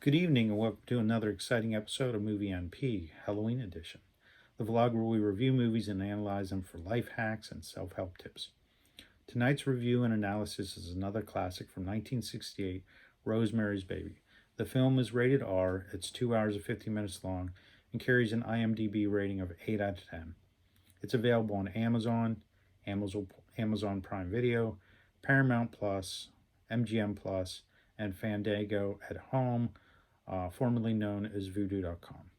Good evening and welcome to another exciting episode of Movie MP, Halloween edition, the vlog where we review movies and analyze them for life hacks and self-help tips. Tonight's review and analysis is another classic from 1968, Rosemary's Baby. The film is rated R, it's 2 hours and 50 minutes long, and carries an IMDb rating of 8 out of 10. It's available on Amazon Prime Video, Paramount Plus, MGM Plus, and Fandango at home, formerly known as Voodoo.com.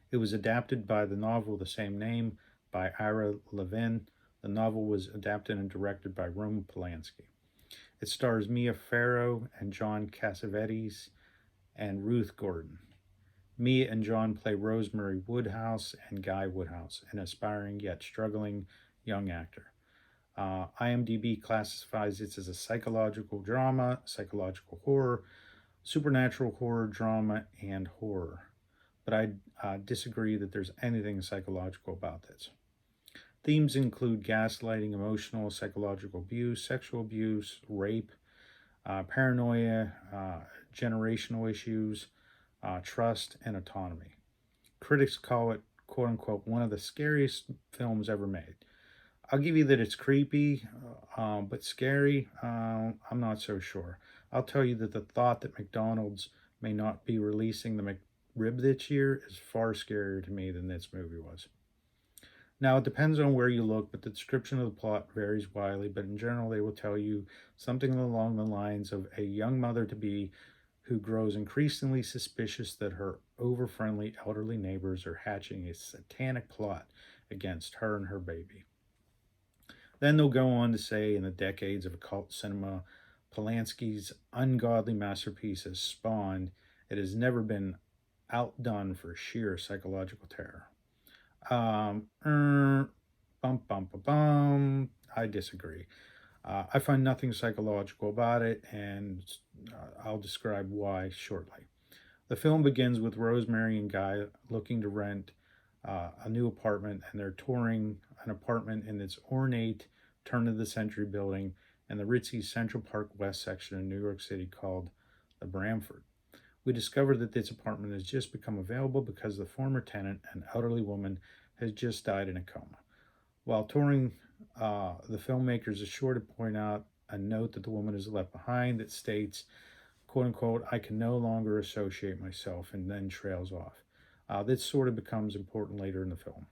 It was adapted by the novel the same name by Ira Levin. The novel was adapted and directed by Roman Polanski. It stars Mia Farrow and John Cassavetes and Ruth Gordon. Mia and John play Rosemary Woodhouse and Guy Woodhouse, an aspiring yet struggling young actor. IMDb classifies it as a psychological drama, psychological horror, supernatural horror, drama, and horror. But I disagree that there's anything psychological about this. Themes include gaslighting, emotional, psychological abuse, sexual abuse, rape, paranoia, generational issues, trust, and autonomy. Critics call it, quote unquote, one of the scariest films ever made. I'll give you that it's creepy, but scary, I'm not so sure. I'll tell you that the thought that McDonald's may not be releasing the McRib this year is far scarier to me than this movie was. Now, it depends on where you look, but the description of the plot varies widely, but in general, they will tell you something along the lines of a young mother-to-be who grows increasingly suspicious that her over-friendly elderly neighbors are hatching a satanic plot against her and her baby. Then they'll go on to say, in the decades of occult cinema, Polanski's ungodly masterpiece has spawned, it has never been outdone for sheer psychological terror. I disagree. I find nothing psychological about it, and I'll describe why shortly. The film begins with Rosemary and Guy looking to rent a new apartment, and they're touring an apartment in this ornate turn of the century building in the ritzy Central Park West section of New York City called the Bramford. We discover that this apartment has just become available because the former tenant, an elderly woman, has just died in a coma. While touring, the filmmakers are sure to point out a note that the woman has left behind that states, quote unquote, I can no longer associate myself, and then trails off. This sort of becomes important later in the film.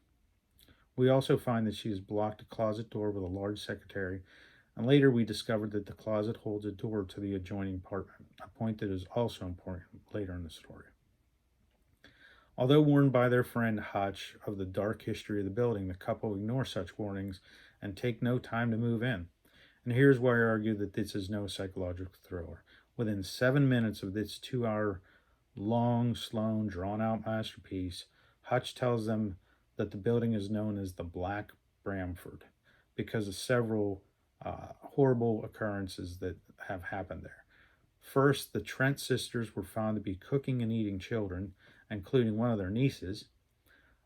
We also find that she has blocked a closet door with a large secretary, and later we discovered that the closet holds a door to the adjoining apartment, a point that is also important later in the story. Although warned by their friend Hutch of the dark history of the building, the couple ignore such warnings and take no time to move in. And here's why I argue that this is no psychological thriller. Within 7 minutes of this 2 hour long, slow, drawn-out masterpiece, Hutch tells them that the building is known as the Black Bramford because of several horrible occurrences that have happened there. First, the Trent sisters were found to be cooking and eating children, including one of their nieces.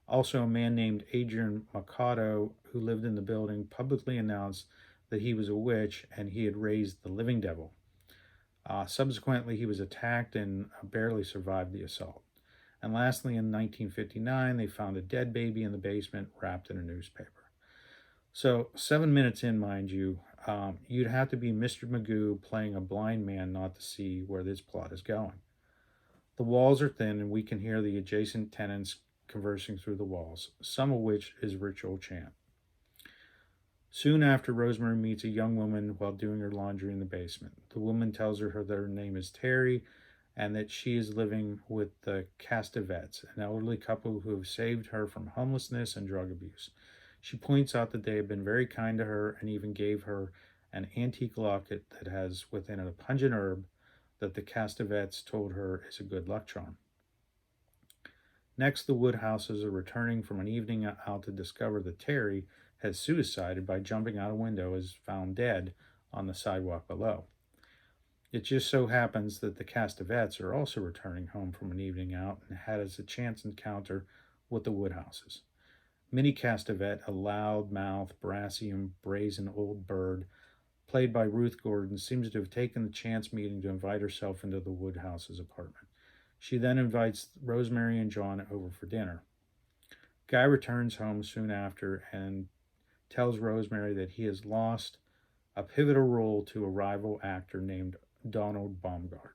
Also, a man named Adrian Mercado, who lived in the building, publicly announced that he was a witch and he had raised the living devil. Subsequently, he was attacked and barely survived the assault. And lastly, in 1959, they found a dead baby in the basement wrapped in a newspaper. So, 7 minutes in, mind you, you'd have to be Mr. Magoo playing a blind man not to see where this plot is going. The walls are thin, and we can hear the adjacent tenants conversing through the walls, some of which is ritual chant. Soon after, Rosemary meets a young woman while doing her laundry in the basement. The woman tells her that her name is Terry and that she is living with the Castevets, an elderly couple who have saved her from homelessness and drug abuse. She points out that they have been very kind to her and even gave her an antique locket that has within it a pungent herb that the Castevets told her is a good luck charm. Next, the Woodhouses are returning from an evening out to discover that Terry has suicided by jumping out a window and is found dead on the sidewalk below. It just so happens that the Castevets are also returning home from an evening out and had a chance encounter with the Woodhouses. Minnie Castevet, a loud-mouthed, brassy, and brazen old bird, played by Ruth Gordon, seems to have taken the chance meeting to invite herself into the Woodhouse's apartment. She then invites Rosemary and John over for dinner. Guy returns home soon after and tells Rosemary that he has lost a pivotal role to a rival actor named Donald Baumgart.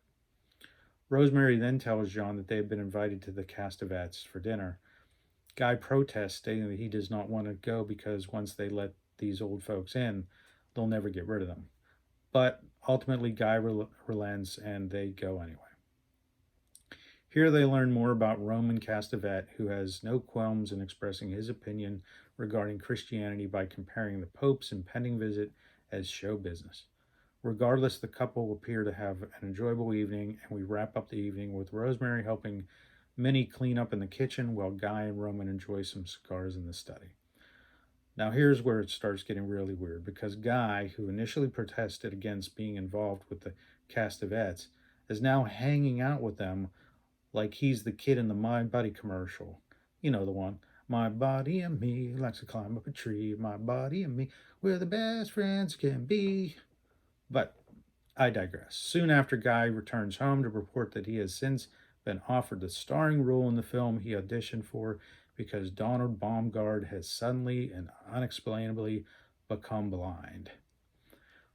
Rosemary then tells John that they have been invited to the Castevettes for dinner. Guy protests, stating that he does not want to go because once they let these old folks in, they'll never get rid of them. But ultimately, Guy relents and they go anyway. Here they learn more about Roman Castevet, who has no qualms in expressing his opinion regarding Christianity by comparing the Pope's impending visit as show business. Regardless, the couple appear to have an enjoyable evening, and we wrap up the evening with Rosemary helping Minnie clean up in the kitchen while Guy and Roman enjoy some cigars in the study. Now, here's where it starts getting really weird, because Guy, who initially protested against being involved with the Castevettes, is now hanging out with them like he's the kid in the My Buddy commercial. You know the one. My body and me likes to climb up a tree. My body and me, we're the best friends can be. But I digress. Soon after, Guy returns home to report that he has since been offered the starring role in the film he auditioned for because Donald Baumgart has suddenly and unexplainably become blind.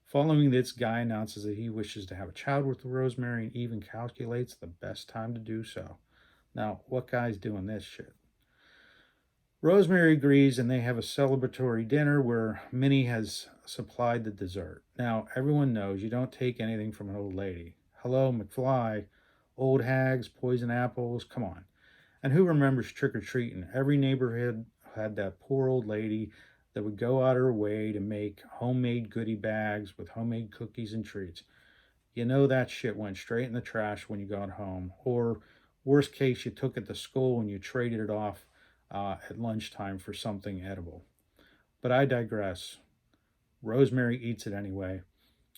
Following this, Guy announces that he wishes to have a child with Rosemary and even calculates the best time to do so. Now, what guy's doing this shit? Rosemary agrees and they have a celebratory dinner where Minnie has supplied the dessert. Now, everyone knows you don't take anything from an old lady. Hello, McFly. Old hags, poison apples, come on. And who remembers trick-or-treating? Every neighborhood had that poor old lady that would go out of her way to make homemade goodie bags with homemade cookies and treats. You know that shit went straight in the trash when you got home. Or, worst case, you took it to school and you traded it off at lunchtime for something edible. But I digress. Rosemary eats it anyway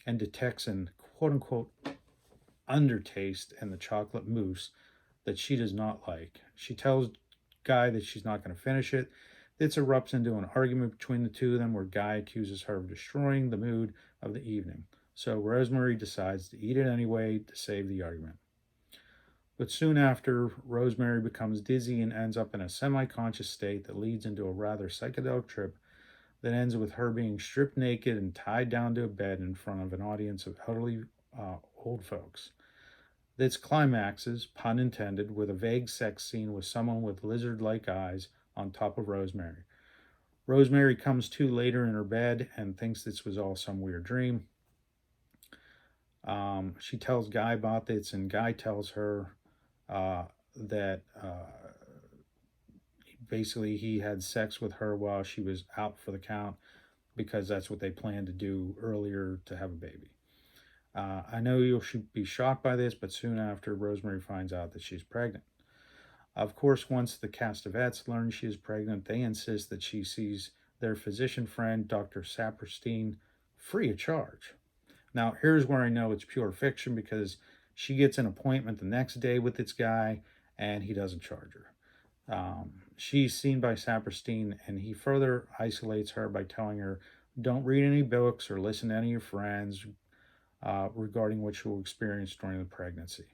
and detects an quote-unquote undertaste in the chocolate mousse that she does not like. She tells Guy that she's not going to finish it. This erupts into an argument between the two of them where Guy accuses her of destroying the mood of the evening. So Rosemary decides to eat it anyway to save the argument. But soon after, Rosemary becomes dizzy and ends up in a semi-conscious state that leads into a rather psychedelic trip that ends with her being stripped naked and tied down to a bed in front of an audience of elderly old folks. This climaxes, pun intended, with a vague sex scene with someone with lizard-like eyes on top of Rosemary. Rosemary comes to later in her bed and thinks this was all some weird dream. She tells Guy about this, and Guy tells her that basically he had sex with her while she was out for the count because that's what they planned to do earlier to have a baby. I know you'll be shocked by this, but soon after, Rosemary finds out that she's pregnant. Of course, once the Castevettes learn she is pregnant, they insist that she sees their physician friend, Dr. Saperstein, free of charge. Now, here's where I know it's pure fiction because she gets an appointment the next day with this guy and he doesn't charge her. She's seen by Saperstein and he further isolates her by telling her, don't read any books or listen to any of your friends regarding what you'll experience during the pregnancy.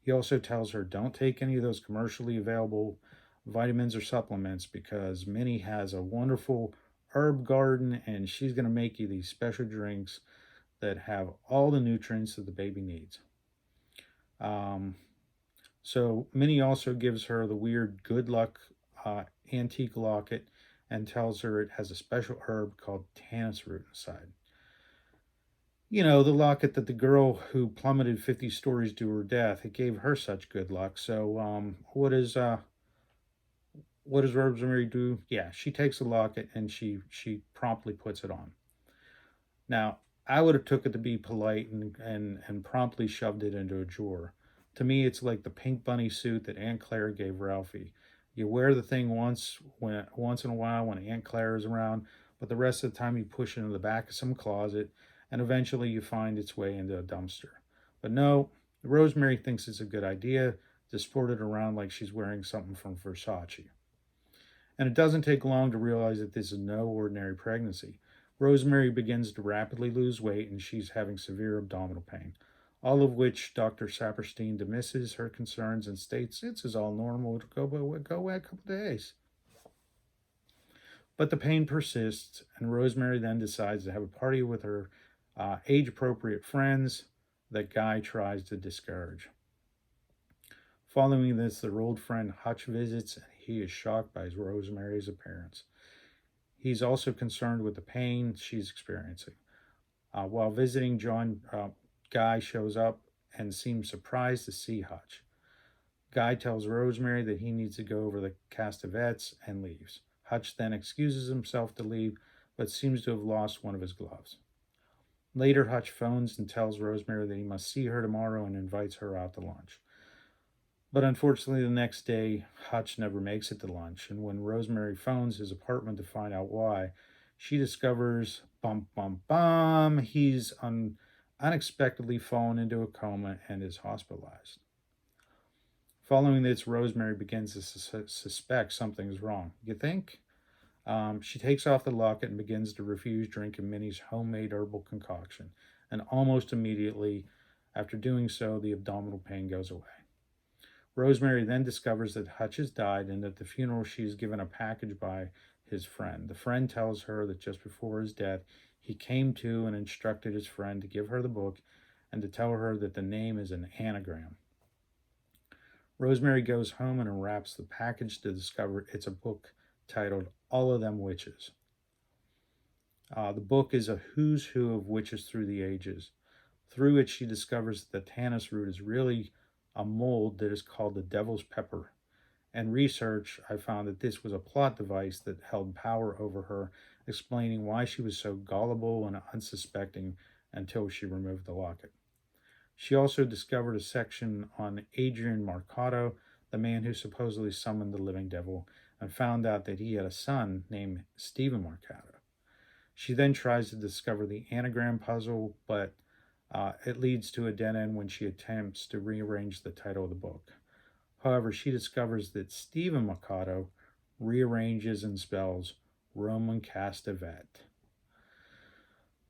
He also tells her, don't take any of those commercially available vitamins or supplements because Minnie has a wonderful herb garden and she's going to make you these special drinks that have all the nutrients that the baby needs. So Minnie also gives her the weird good luck antique locket and tells her it has a special herb called tannis root inside. You know, the locket that the girl who plummeted 50 stories to her death, it gave her such good luck. So what does Rosemary do? Yeah, she takes the locket and she promptly puts it on. Now, I would have took it to be polite and promptly shoved it into a drawer. To me, it's like the pink bunny suit that Aunt Claire gave Ralphie. You wear the thing once in a while when Aunt Claire is around, but the rest of the time you push it into the back of some closet, and eventually you find its way into a dumpster. But no, Rosemary thinks it's a good idea to sport it around like she's wearing something from Versace. And it doesn't take long to realize that this is no ordinary pregnancy. Rosemary begins to rapidly lose weight and she's having severe abdominal pain, all of which Dr. Saperstein dismisses her concerns and states it's all normal, go away a couple days. But the pain persists, and Rosemary then decides to have a party with her age appropriate friends that Guy tries to discourage. Following this, their old friend Hutch visits, and he is shocked by Rosemary's appearance. He's also concerned with the pain she's experiencing. While visiting, Guy shows up and seems surprised to see Hutch. Guy tells Rosemary that he needs to go over the Castavets and leaves. Hutch then excuses himself to leave, but seems to have lost one of his gloves. Later, Hutch phones and tells Rosemary that he must see her tomorrow and invites her out to lunch. But unfortunately, the next day, Hutch never makes it to lunch, and when Rosemary phones his apartment to find out why, she discovers, bum bum bum, he's unexpectedly fallen into a coma and is hospitalized. Following this, Rosemary begins to suspect something is wrong. You think? She takes off the locket and begins to refuse drinking Minnie's homemade herbal concoction, and almost immediately after doing so, the abdominal pain goes away. Rosemary then discovers that Hutch has died and at the funeral she is given a package by his friend. The friend tells her that just before his death, he came to and instructed his friend to give her the book and to tell her that the name is an anagram. Rosemary goes home and unwraps the package to discover it's a book titled All of Them Witches. The book is a who's who of witches through the ages. Through it, she discovers that the tannis root is really a mold that is called the devil's pepper. And research, I found that this was a plot device that held power over her, explaining why she was so gullible and unsuspecting until she removed the locket. She also discovered a section on Adrian Marcato, the man who supposedly summoned the living devil, and found out that he had a son named Stephen Marcato. She then tries to discover the anagram puzzle, but it leads to a dead end when she attempts to rearrange the title of the book. However, she discovers that Stephen Marcato rearranges and spells Roman Castavet.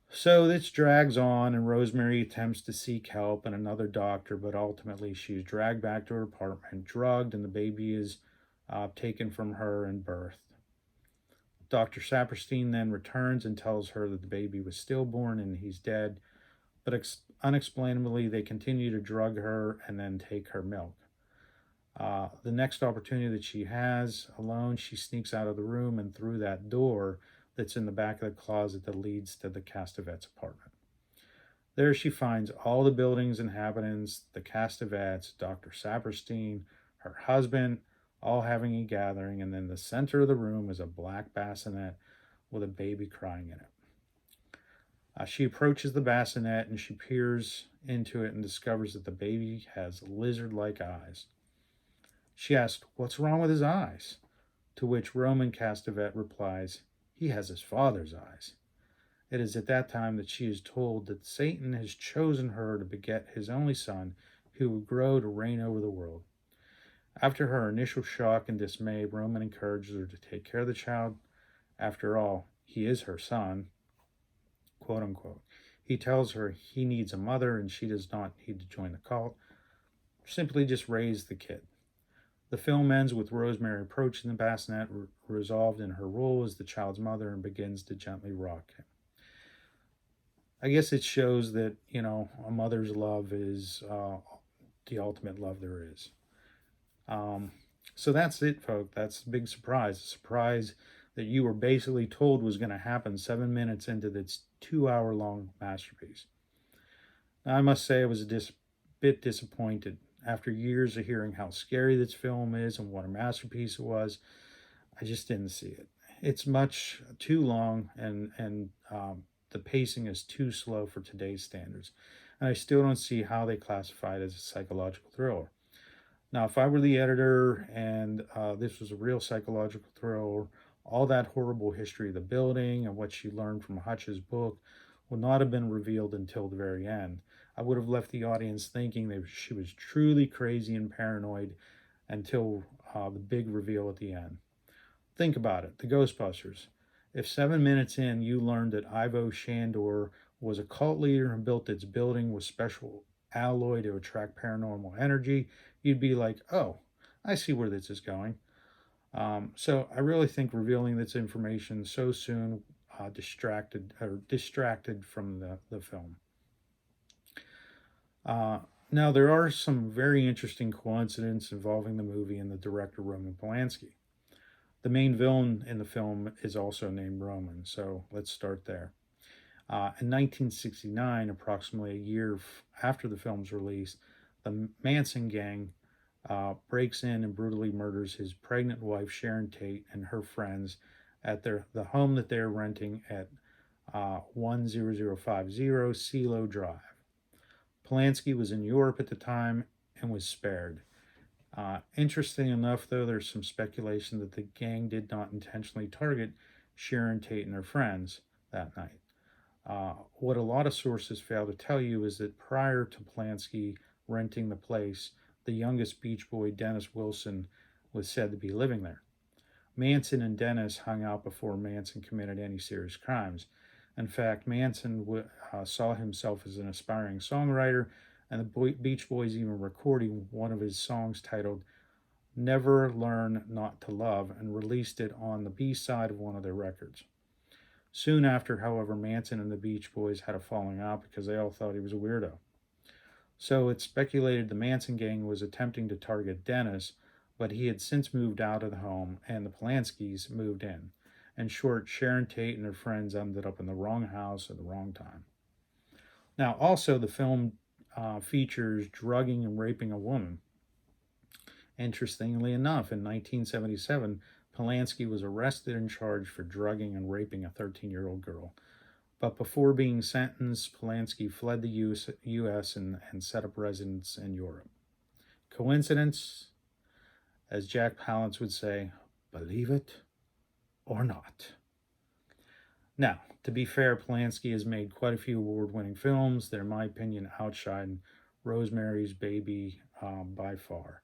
So this drags on, and Rosemary attempts to seek help and another doctor, but ultimately she is dragged back to her apartment, drugged, and the baby is taken from her and birthed. Dr. Saperstein then returns and tells her that the baby was stillborn and he's dead, but unexplainably they continue to drug her and then take her milk. The next opportunity that she has alone, she sneaks out of the room and through that door that's in the back of the closet that leads to the Castavet's apartment. There she finds all the building's inhabitants, the Castavets, Dr. Saperstein, her husband, all having a gathering, and then the center of the room is a black bassinet with a baby crying in it. She approaches the bassinet and she peers into it and discovers that the baby has lizard-like eyes. She asks, "What's wrong with his eyes?" To which Roman Castavet replies, "He has his father's eyes." It is at that time that she is told that Satan has chosen her to beget his only son, who will grow to reign over the world. After her initial shock and dismay, Roman encourages her to take care of the child. After all, he is her son, quote unquote. He tells her he needs a mother and she does not need to join the cult. Simply just raise the kid. The film ends with Rosemary approaching the bassinet, resolved in her role as the child's mother, and begins to gently rock him. I guess it shows that, a mother's love is the ultimate love there is. So that's it, folks. That's a big surprise. A surprise that you were basically told was going to happen 7 minutes into this 2-hour-long masterpiece. Now, I must say I was a bit disappointed. After years of hearing how scary this film is and what a masterpiece it was, I just didn't see it. It's much too long, and the pacing is too slow for today's standards. And I still don't see how they classify it as a psychological thriller. Now, if I were the editor and this was a real psychological thriller, all that horrible history of the building and what she learned from Hutch's book would not have been revealed until the very end. I would have left the audience thinking that she was truly crazy and paranoid until the big reveal at the end. Think about it. The Ghostbusters. If 7 minutes in you learned that Ivo Shandor was a cult leader and built its building with special alloy to attract paranormal energy, you'd be like, oh, I see where this is going. So I really think revealing this information so soon distracted from the film. Uh, Now there are some very interesting coincidences involving the movie and the director Roman Polanski. The main villain in the film is also named Roman, so let's start there. In 1969, approximately a year after the film's release, the Manson gang breaks in and brutally murders his pregnant wife Sharon Tate and her friends at the home that they're renting at 10050 CeeLo Drive. Polanski was in Europe at the time and was spared. Interesting enough, though, there's some speculation that the gang did not intentionally target Sharon Tate and her friends that night. What a lot of sources fail to tell you is that prior to Polanski renting the place, the youngest Beach Boy, Dennis Wilson, was said to be living there. Manson and Dennis hung out before Manson committed any serious crimes. In fact, Manson saw himself as an aspiring songwriter, and the Beach Boys even recording one of his songs titled Never Learn Not to Love and released it on the B side of one of their records. Soon after, however, Manson and the Beach Boys had a falling out because they all thought he was a weirdo. So it's speculated the Manson gang was attempting to target Dennis, but he had since moved out of the home and the Polanskis moved in. In short, Sharon Tate and her friends ended up in the wrong house at the wrong time. Now, also, the film features drugging and raping a woman. Interestingly enough, in 1977, Polanski was arrested and charged for drugging and raping a 13-year-old girl. But before being sentenced, Polanski fled the U.S. and set up residence in Europe. Coincidence? As Jack Palance would say, believe it or not. Now, to be fair, Polanski has made quite a few award-winning films that, in my opinion, outshine Rosemary's Baby by far.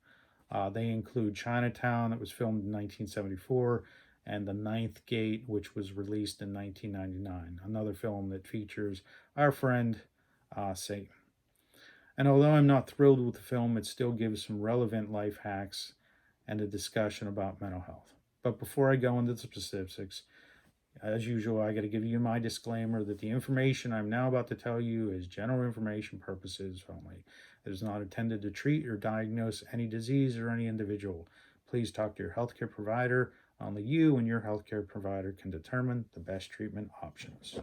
They include Chinatown, that was filmed in 1974, and The Ninth Gate, which was released in 1999, another film that features our friend Satan. And although I'm not thrilled with the film, it still gives some relevant life hacks and a discussion about mental health. But before I go into the specifics, as usual, I got to give you my disclaimer that the information I'm now about to tell you is general information purposes only. It is not intended to treat or diagnose any disease or any individual. Please talk to your healthcare provider. Only you and your healthcare provider can determine the best treatment options.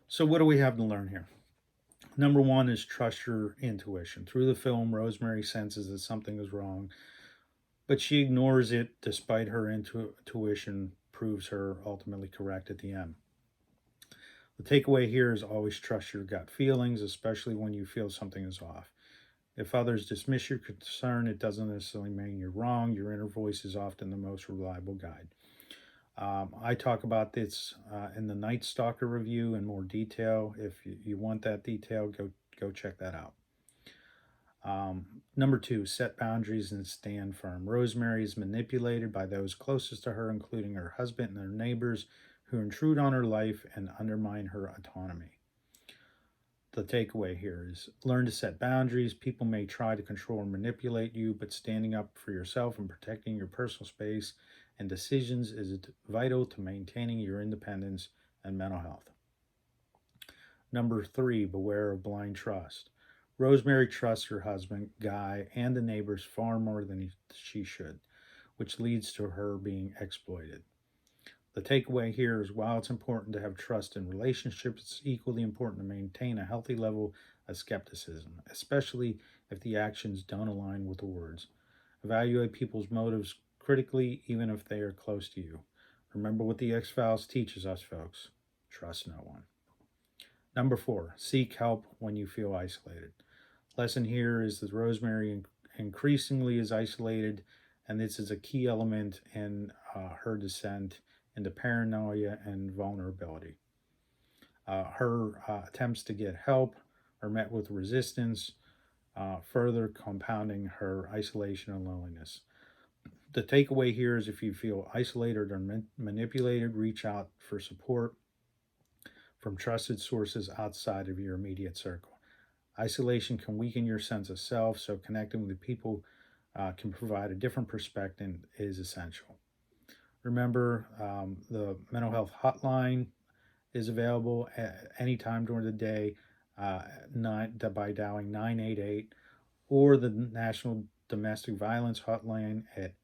So, what do we have to learn here? Number one is trust your intuition. Through the film, Rosemary senses that something is wrong, but she ignores it despite her intuition proves her ultimately correct at the end. The takeaway here is always trust your gut feelings, especially when you feel something is off. If others dismiss your concern, it doesn't necessarily mean you're wrong. Your inner voice is often the most reliable guide. I talk about this in the Night Stalker review in more detail. If you want that detail, go check that out. Number two, set boundaries and stand firm. Rosemary is manipulated by those closest to her, including her husband and her neighbors, who intrude on her life and undermine her autonomy. The takeaway here is learn to set boundaries. People may try to control or manipulate you, but standing up for yourself and protecting your personal space and decisions is vital to maintaining your independence and mental health. Number three, beware of blind trust. Rosemary trusts her husband, Guy, and the neighbors far more than she should, which leads to her being exploited. The takeaway here is while it's important to have trust in relationships, it's equally important to maintain a healthy level of skepticism, especially if the actions don't align with the words. Evaluate people's motives critically, even if they are close to you. Remember what the X-Files teaches us, folks. Trust no one. Number four, seek help when you feel isolated. Lesson here is that Rosemary increasingly is isolated, and this is a key element in her descent into paranoia and vulnerability. Her attempts to get help are met with resistance, further compounding her isolation and loneliness. The takeaway here is if you feel isolated or manipulated, reach out for support from trusted sources outside of your immediate circle. Isolation can weaken your sense of self, so connecting with people can provide a different perspective is essential. Remember, the mental health hotline is available at any time during the day by dialing 988 or the National Domestic Violence Hotline at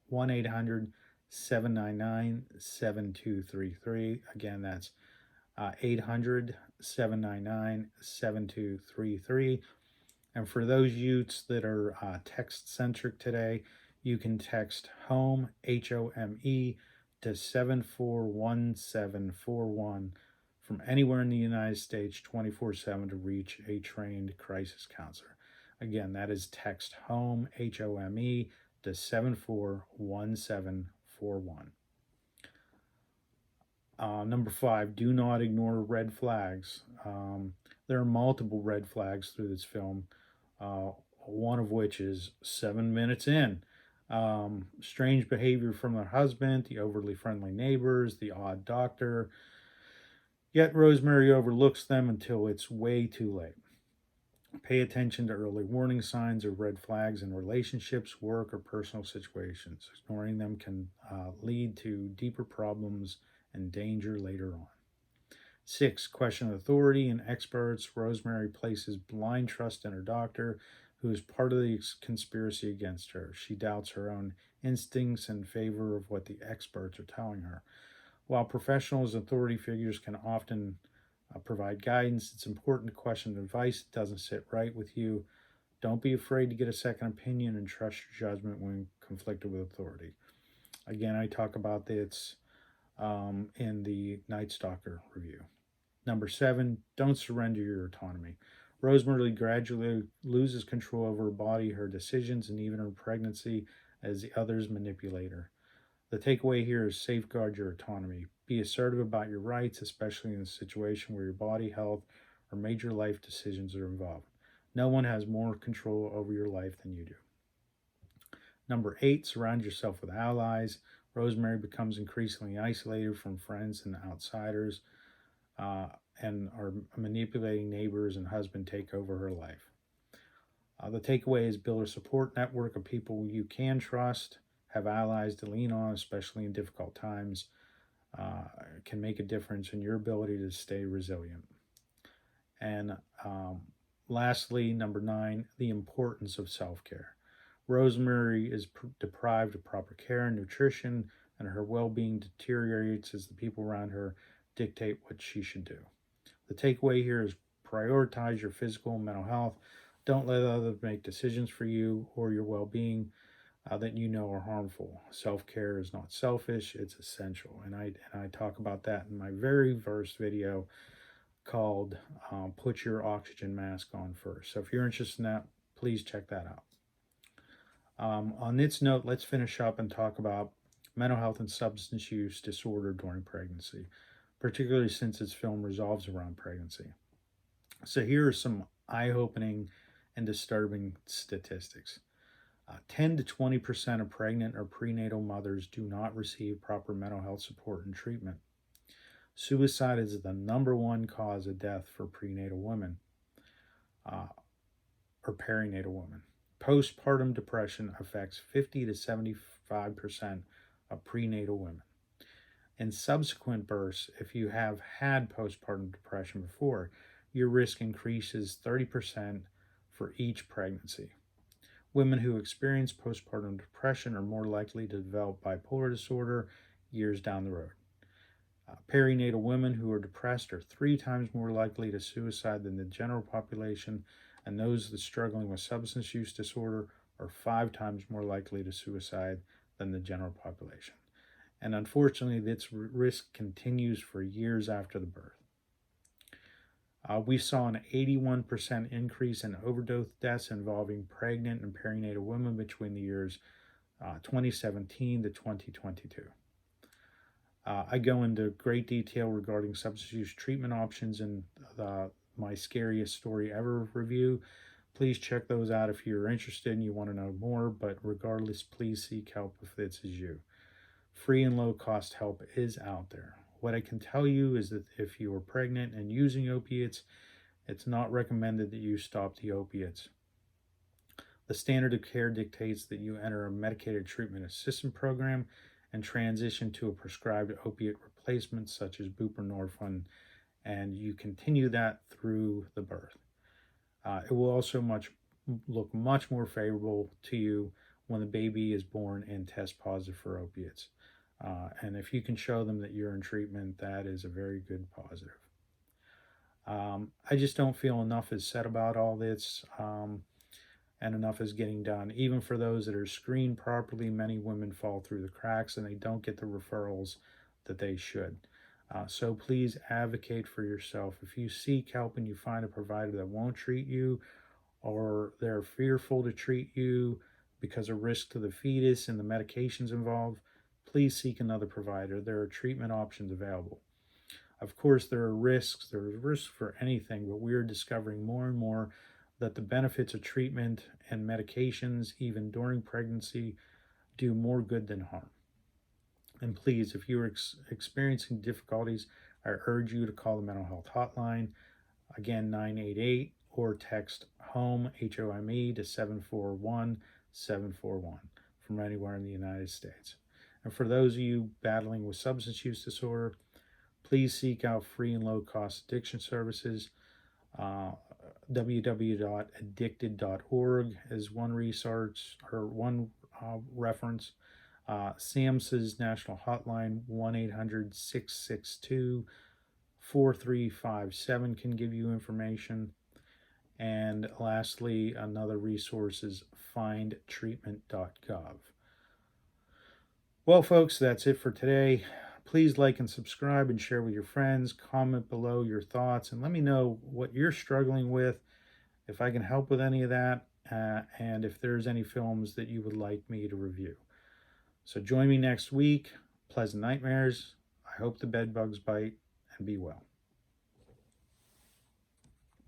1 800 799 7233. Again, that's 800 799 7233. And for those youths that are text centric today, you can text HOME, HOME, to 741741 from anywhere in the United States 24/7 to reach a trained crisis counselor. Again, that is text HOME, HOME, to 741741. Number 5, do not ignore red flags. There are multiple red flags through this film, one of which is 7 minutes in. Strange behavior from her husband, the overly friendly neighbors, the odd doctor. Yet Rosemary overlooks them until it's way too late. Pay attention to early warning signs or red flags in relationships, work, or personal situations. Ignoring them can lead to deeper problems and danger later on. 6, question authority and experts. Rosemary places blind trust in her doctor, who is part of the conspiracy against her. She doubts her own instincts in favor of what the experts are telling her. While professionals and authority figures can often provide guidance, it's important to question advice that doesn't sit right with you. Don't be afraid to get a second opinion and trust your judgment when conflicted with authority. Again, I talk about this in the Night Stalker review. Number 7, don't surrender your autonomy. Rosemary gradually loses control over her body, her decisions, and even her pregnancy as the others manipulate her. The takeaway here is safeguard your autonomy. Be assertive about your rights, especially in a situation where your body, health, or major life decisions are involved. No one has more control over your life than you do. Number 8, surround yourself with allies. Rosemary becomes increasingly isolated from friends and outsiders, and our manipulating neighbors and husband take over her life. The takeaway is build a support network of people you can trust, have allies to lean on, especially in difficult times. Can make a difference in your ability to stay resilient. And lastly, number 9, the importance of self-care. Rosemary is deprived of proper care and nutrition, and her well-being deteriorates as the people around her dictate what she should do. The takeaway here is prioritize your physical and mental health. Don't let others make decisions for you or your well-being that you know are harmful. Self-care is not selfish, it's essential. And I talk about that in my very first video called Put Your Oxygen Mask On First. So if you're interested in that, please check that out. On this note, let's finish up and talk about mental health and substance use disorder during pregnancy, particularly since this film revolves around pregnancy. So here are some eye-opening and disturbing statistics. 10 to 20% of pregnant or prenatal mothers do not receive proper mental health support and treatment. Suicide is the number one cause of death for prenatal women or perinatal women. Postpartum depression affects 50 to 75% of prenatal women. In subsequent births, if you have had postpartum depression before, your risk increases 30% for each pregnancy. Women who experience postpartum depression are more likely to develop bipolar disorder years down the road. Perinatal women who are depressed are 3 times more likely to suicide than the general population, and those that are struggling with substance use disorder are 5 times more likely to suicide than the general population. And unfortunately, this risk continues for years after the birth. We saw an 81% increase in overdose deaths involving pregnant and perinatal women between the years 2017 to 2022. I go into great detail regarding substance use treatment options in my Scariest Story Ever review. Please check those out if you're interested and you want to know more, but regardless, please seek help if this is you. Free and low cost help is out there. What I can tell you is that if you are pregnant and using opiates, it's not recommended that you stop the opiates. The standard of care dictates that you enter a medicated treatment assistance program and transition to a prescribed opiate replacement such as buprenorphine, and you continue that through the birth. It will also look much more favorable to you when the baby is born and tests positive for opiates. And if you can show them that you're in treatment, that is a very good positive. I just don't feel enough is said about all this, and enough is getting done. Even for those that are screened properly, many women fall through the cracks and they don't get the referrals that they should. So please advocate for yourself. If you seek help and you find a provider that won't treat you, or they're fearful to treat you because of risk to the fetus and the medications involved, please seek another provider. There are treatment options available. Of course, there are risks. There are risks for anything, but we're discovering more and more that the benefits of treatment and medications, even during pregnancy, do more good than harm. And please, if you're experiencing difficulties, I urge you to call the mental health hotline, again, 988, or text HOME, HOME, to 741-741 from anywhere in the United States. And for those of you battling with substance use disorder, please seek out free and low-cost addiction services. www.addicted.org is one resource or one reference. SAMHSA's national hotline, 1-800-662-4357, can give you information. And lastly, another resource is findtreatment.gov. Well, folks, that's it for today. Please like and subscribe and share with your friends. Comment below your thoughts and let me know what you're struggling with, if I can help with any of that, and if there's any films that you would like me to review. So join me next week. Pleasant nightmares. I hope the bed bugs bite, and be well.